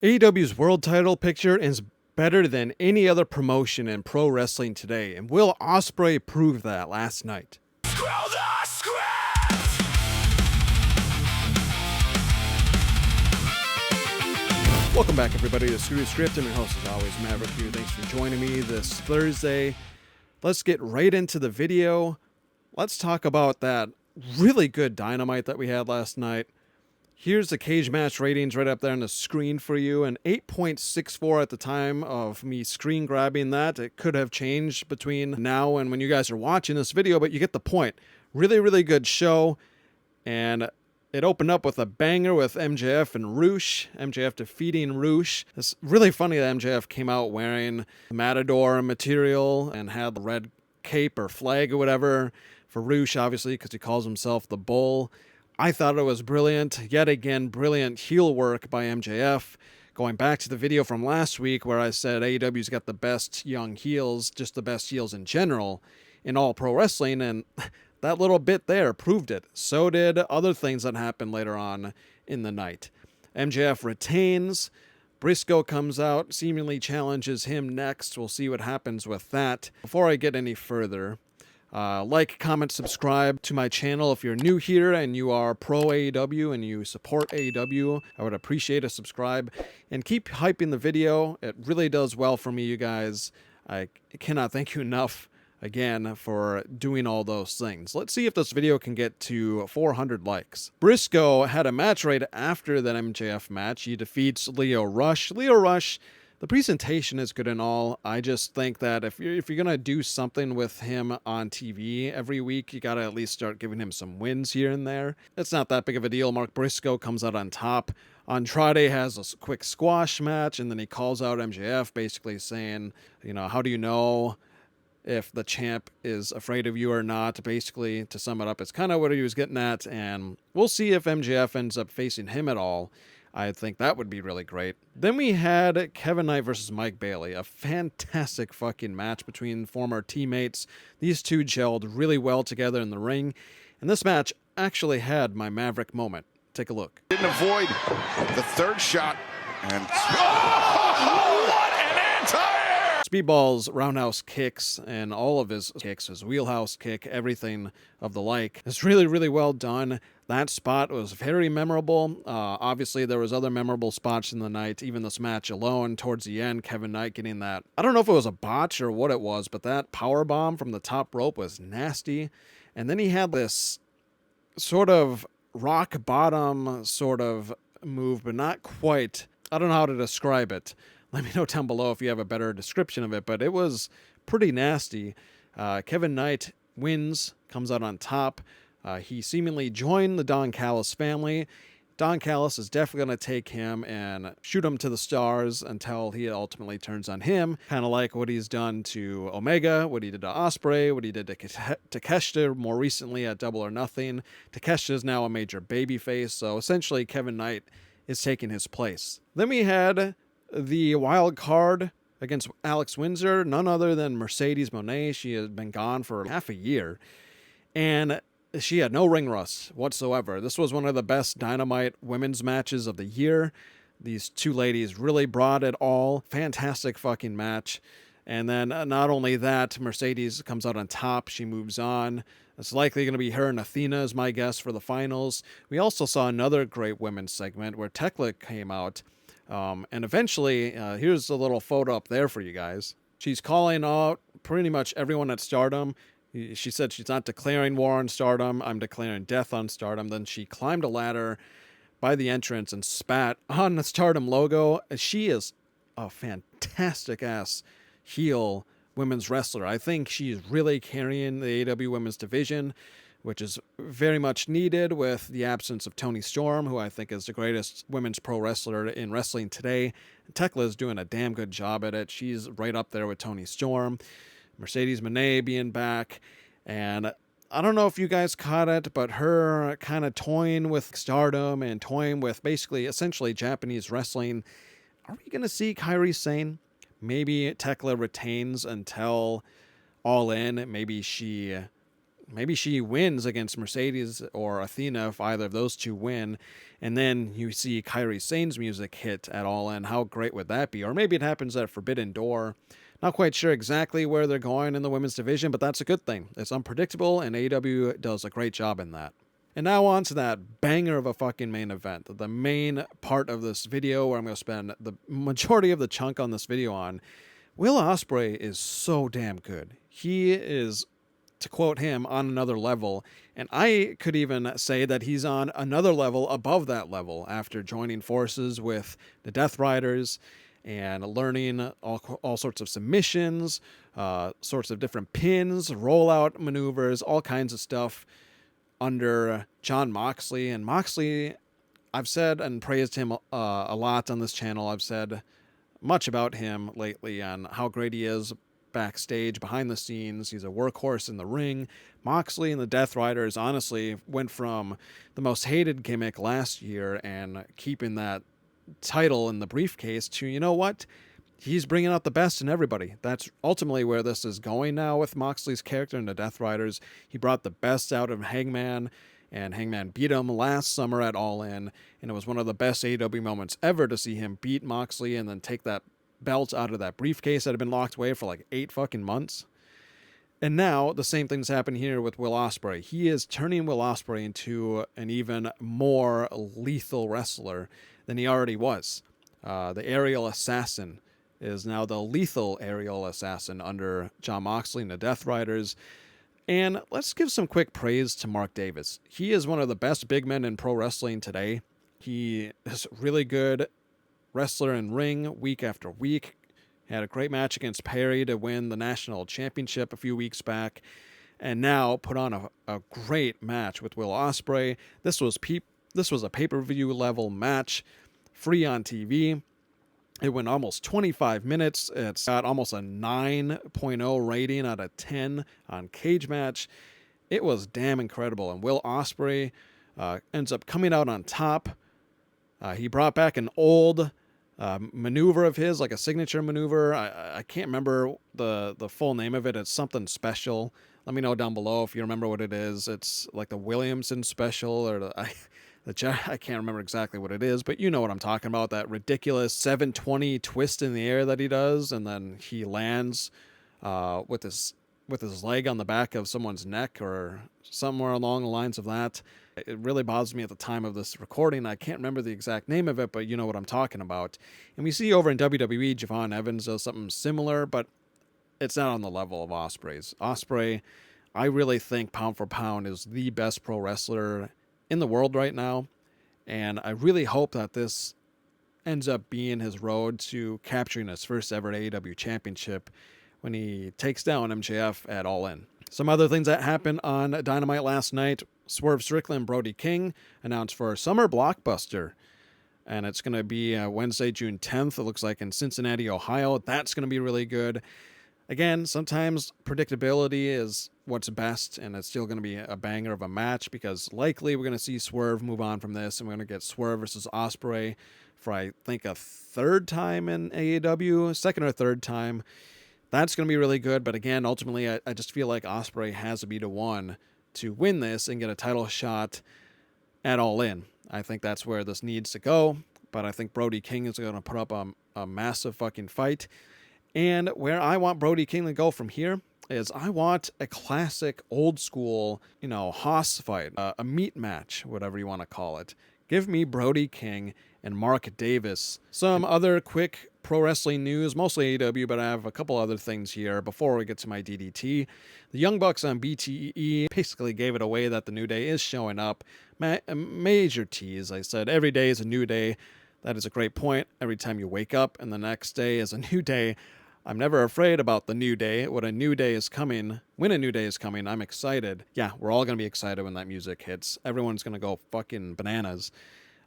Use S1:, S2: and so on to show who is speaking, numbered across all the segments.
S1: AEW's world title picture is better than any other promotion in pro wrestling today, and Will Ospreay proved that last night. Welcome back, everybody, to Screw Script. I'm your host, as always, Maverick here. Thanks for joining me this Thursday. Let's get right into the video. Let's talk about that really good Dynamite that we had last night. Here's the cage match ratings right up there on the screen for you. An 8.64 at the time of me screen grabbing that. It could have changed between now and when you guys are watching this video, but you get the point. Really, really good show. And it opened up with a banger with MJF and Roosh. MJF defeating Roosh. It's really funny that MJF came out wearing Matador material and had the red cape or flag or whatever for Roosh, obviously, because he calls himself the Bull. I thought it was brilliant. Yet again, brilliant heel work by MJF. Going back to the video from last week where I said AEW's got the best young heels, just the best heels in general in all pro wrestling, and that little bit there proved it. So did other things that happened later on in the night. MJF retains. Briscoe comes out, seemingly challenges him next. We'll see what happens with that. Before I get any further, like, comment, subscribe to my channel if you're new here and you are pro AEW and you support AEW. I would appreciate a subscribe. And keep hyping the video. It really does well for me, you guys. I cannot thank you enough again for doing all those things. Let's see if this video can get to 400 likes. Briscoe had a match right after that MJF match. He defeats Lio Rush. Lio Rush, the presentation is good and all. I just think that if you're gonna do something with him on TV every week, you gotta at least start giving him some wins here and there. It's not that big of a deal. Mark Briscoe comes out on top. Andrade has a quick squash match, and then he calls out MJF, basically saying, you know, how do you know if the champ is afraid of you or not? Basically, to sum it up, it's kind of what he was getting at, and we'll see if MJF ends up facing him at all. I think that would be really great. Then we had Kevin Knight versus Mike Bailey, a fantastic fucking match between former teammates. These two gelled really well together in the ring, and this match actually had my Maverick moment. Take a look.
S2: Didn't avoid the third shot, and oh, what an anti-air!
S1: Speedball's roundhouse kicks and all of his kicks, his wheelhouse kick, everything of the like, is really, really well done. That spot was very memorable. Obviously, there was other memorable spots in the night. Even this match alone, towards the end, Kevin Knight getting that, I don't know if it was a botch or what it was, but that power bomb from the top rope was nasty. And then he had this sort of rock bottom sort of move, but not quite. I don't know how to describe it. Let me know down below if you have a better description of it, but it was pretty nasty. Kevin Knight wins, comes out on top. He seemingly joined the Don Callis family. Don Callis is definitely going to take him and shoot him to the stars until he ultimately turns on him. Kind of like what he's done to Omega, what he did to Ospreay, what he did to Takeshita more recently at Double or Nothing. Takeshita is now a major babyface, so essentially Kevin Knight is taking his place. Then we had the wild card against Alex Windsor, none other than Mercedes Moné. She has been gone for half a year, and she had no ring rust whatsoever. This was one of the best Dynamite women's matches of the year. These two ladies really brought it all. Fantastic fucking match. And then not only that, Mercedes comes out on top. She moves on. It's likely going to be her and Athena is my guess for the finals. We also saw another great women's segment where Tekla came out. And eventually, here's a little photo up there for you guys. She's calling out pretty much everyone at Stardom. She said she's not declaring war on Stardom. I'm declaring death on Stardom. Then she climbed a ladder by the entrance and spat on the Stardom logo. She is a fantastic-ass heel women's wrestler. I think she's really carrying the AEW women's division, which is very much needed with the absence of Toni Storm, who I think is the greatest women's pro wrestler in wrestling today. Tekla is doing a damn good job at it. She's right up there with Toni Storm. Mercedes Moné being back, and I don't know if you guys caught it, but her kind of toying with Stardom and toying with basically essentially Japanese wrestling. Are we going to see Kairi Sane? Maybe Tekla retains until All In. Maybe she maybe she wins against Mercedes or Athena if either of those two win. And then you see Kairi Sane's music hit at All In. How great would that be? Or maybe it happens at Forbidden Door. Not quite sure exactly where they're going in the women's division, but that's a good thing. It's unpredictable, and AEW does a great job in that. And now on to that banger of a fucking main event. The main part of this video where I'm going to spend the majority of the chunk on this video on. Will Ospreay is so damn good. He is, to quote him, on another level. And I could even say that he's on another level above that level after joining forces with the Death Riders and learning all sorts of submissions, sorts of different pins, rollout maneuvers, all kinds of stuff under Jon Moxley. And Moxley, I've said and praised him a lot on this channel. I've said much about him lately on how great he is backstage, behind the scenes. He's a workhorse in the ring. Moxley and the Death Riders honestly went from the most hated gimmick last year and keeping that title in the briefcase to, you know what? He's bringing out the best in everybody. That's ultimately where this is going now with Moxley's character and the Death Riders. He brought the best out of Hangman, and Hangman beat him last summer at All In, and it was one of the best AEW moments ever to see him beat Moxley and then take that belt out of that briefcase that had been locked away for like 8 fucking months. And now the same thing's happened here with Will Ospreay. He is turning Will Ospreay into an even more lethal wrestler than he already was. The aerial assassin is now the lethal aerial assassin under Jon Moxley and the Death Riders. And let's give some quick praise to Mark Davis. He is one of the best big men in pro wrestling today. He is really good wrestler in ring week after week. Had a great match against Perry to win the national championship a few weeks back. And now put on a great match with Will Ospreay. This was a pay-per-view level match, free on TV. It went almost 25 minutes. It's got almost a 9.0 rating out of 10 on Cage Match. It was damn incredible. And Will Ospreay ends up coming out on top. He brought back an old maneuver of his, like a signature maneuver. I can't remember the full name of it. It's something special. Let me know down below if you remember what it is. It's like the Williamson special, or I can't remember exactly what it is, but you know what I'm talking about. That ridiculous 720 twist in the air that he does, and then he lands with his leg on the back of someone's neck or somewhere along the lines of that. It really bothers me at the time of this recording. I can't remember the exact name of it, but you know what I'm talking about. And we see over in WWE, Javon Evans does something similar, but it's not on the level of Ospreay's. Ospreay, I really think pound for pound is the best pro wrestler in the world right now, and I really hope that this ends up being his road to capturing his first ever AEW championship when he takes down MJF at All In. Some other things that happened on Dynamite last night: Swerve Strickland and Brody King announced for a summer blockbuster, and it's going to be Wednesday, June 10th. It looks like in Cincinnati, Ohio. That's going to be really good. Again, sometimes predictability is what's best, and it's still going to be a banger of a match because likely we're going to see Swerve move on from this, and we're going to get Swerve versus Ospreay for, I think, a third time in AEW, second or third time. That's going to be really good, but again, ultimately, I just feel like Ospreay has to be the one to win this and get a title shot at All In. I think that's where this needs to go, but I think Brody King is going to put up a massive fucking fight. And where I want Brody King to go from here is I want a classic old school, hoss fight, a meat match, whatever you want to call it. Give me Brody King and Mark Davis. Some other quick pro wrestling news, mostly AEW, but I have a couple other things here before we get to my DDT. The Young Bucks on BTE basically gave it away that the New Day is showing up. A major tease. I said every day is a new day. That is a great point. Every time you wake up and the next day is a new day. I'm never afraid about the new day. When a new day is coming, I'm excited. Yeah, we're all going to be excited when that music hits. Everyone's going to go fucking bananas.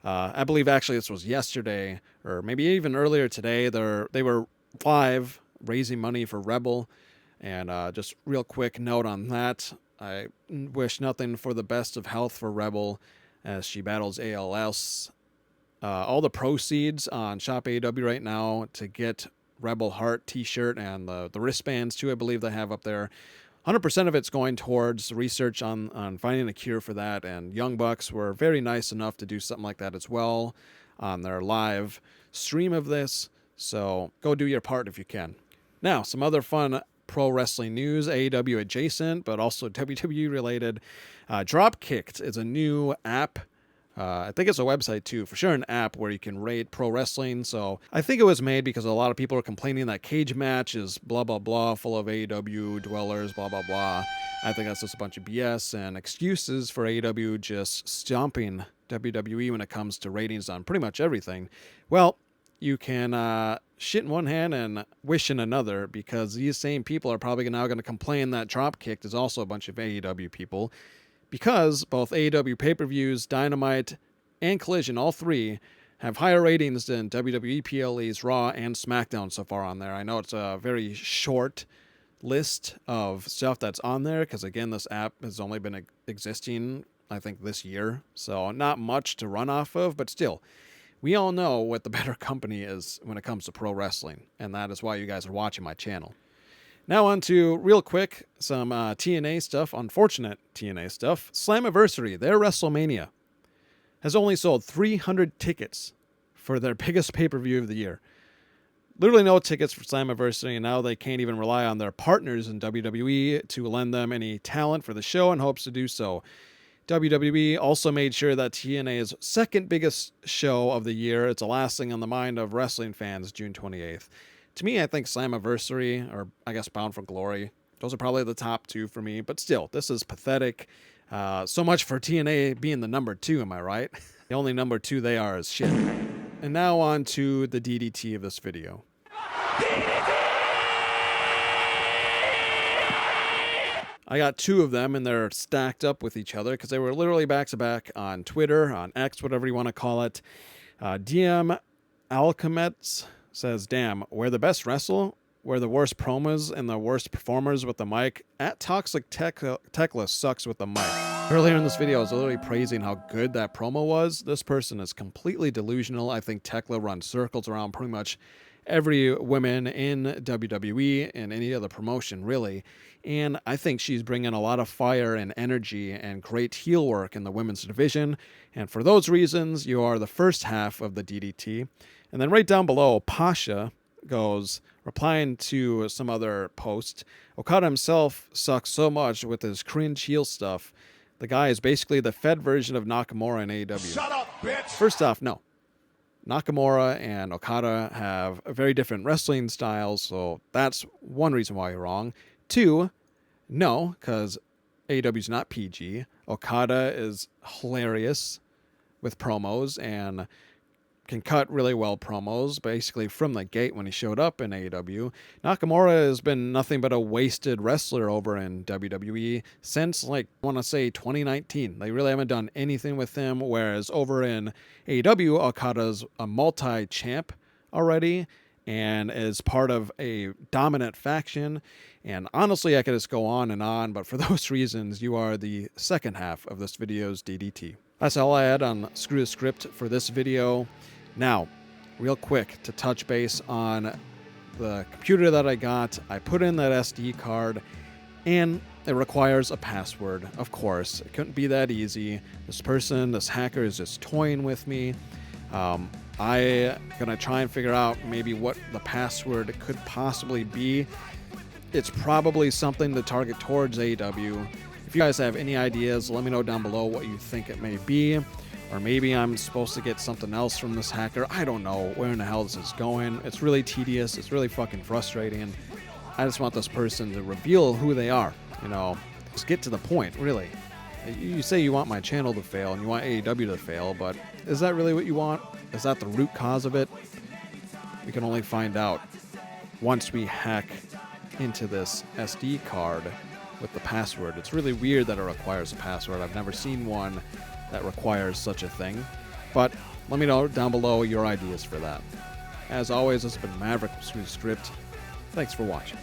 S1: I believe actually this was yesterday, or maybe even earlier today. They were live raising money for Rebel. And just real quick note on that. I wish nothing for the best of health for Rebel as she battles ALS. All the proceeds on Shop AEW right now to get Rebel Heart t-shirt and the wristbands too, I believe they have up there, 100% of it's going towards research on finding a cure for that, and Young Bucks were very nice enough to do something like that as well on their live stream of this, so go do your part if you can. Now, some other fun pro wrestling news, AEW adjacent, but also WWE related. Dropkicked is a new app. I think it's a website too, for sure an app where you can rate pro wrestling. So I think it was made because a lot of people are complaining that Cage Match is blah, blah, blah, full of AEW dwellers, blah, blah, blah. I think that's just a bunch of BS and excuses for AEW just stomping WWE when it comes to ratings on pretty much everything. Well, you can shit in one hand and wish in another, because these same people are probably now going to complain that Dropkicked is also a bunch of AEW people, because both AEW pay-per-views, Dynamite, and Collision, all three, have higher ratings than WWE PLE's Raw and SmackDown so far on there. I know it's a very short list of stuff that's on there, because again, this app has only been existing, I think, this year, so not much to run off of, but still, we all know what the better company is when it comes to pro wrestling, and that is why you guys are watching my channel. Now on to, real quick, some TNA stuff, unfortunate TNA stuff. Slammiversary, their WrestleMania, has only sold 300 tickets for their biggest pay-per-view of the year. Literally no tickets for Slammiversary, and now they can't even rely on their partners in WWE to lend them any talent for the show, and hopes to do so. WWE also made sure that TNA's second biggest show of the year, it's the last thing on the mind of wrestling fans, June 28th. To me, I think Slammiversary, or I guess Bound for Glory, those are probably the top two for me. But still, this is pathetic. So much for TNA being the number 2, am I right? The only number 2 they are is shit. And now on to the DDT of this video. I got 2 of them, and they're stacked up with each other because they were literally back-to-back on Twitter, on X, whatever you want to call it. DM Alchemets says, damn, we're the best wrestle, we're the worst promos and the worst performers with the mic. At Toxic Tekla sucks with the mic. Earlier in this video, I was literally praising how good that promo was. This person is completely delusional. I think Tekla runs circles around pretty much every woman in WWE and any other promotion, really. And I think she's bringing a lot of fire and energy and great heel work in the women's division. And for those reasons, you are the first half of the DDT. And then right down below, Pasha goes, replying to some other post, Okada himself sucks so much with his cringe heel stuff. The guy is basically the Fed version of Nakamura in AEW. Shut up, bitch! First off, no. Nakamura and Okada have very different wrestling styles, so that's one reason why you're wrong. 2, no, because AEW's not PG. Okada is hilarious with promos and can cut really well promos, basically from the gate when he showed up in AEW. Nakamura has been nothing but a wasted wrestler over in WWE since, I want to say 2019. They really haven't done anything with him, whereas over in AEW, Okada's a multi-champ already and is part of a dominant faction. And honestly, I could just go on, but for those reasons, you are the second half of this video's DDT. That's all I had on Screw the Script for this video. Now, real quick, to touch base on the computer that I got, I put in that SD card, and it requires a password, of course. It couldn't be that easy. This hacker is just toying with me. I'm gonna try and figure out maybe what the password could possibly be. It's probably something to target towards AEW. If you guys have any ideas, let me know down below what you think it may be. Or maybe I'm supposed to get something else from this hacker. I don't know where in the hell this is going. It's really tedious. It's really fucking frustrating. I just want this person to reveal who they are. Just get to the point, really. You say you want my channel to fail and you want AEW to fail, but is that really what you want? Is that the root cause of it? We can only find out once we hack into this SD card with the password. It's really weird that it requires a password. I've never seen one that requires such a thing, but let me know down below your ideas for that. As always, this has been Maverick with Screw the Script. Thanks for watching.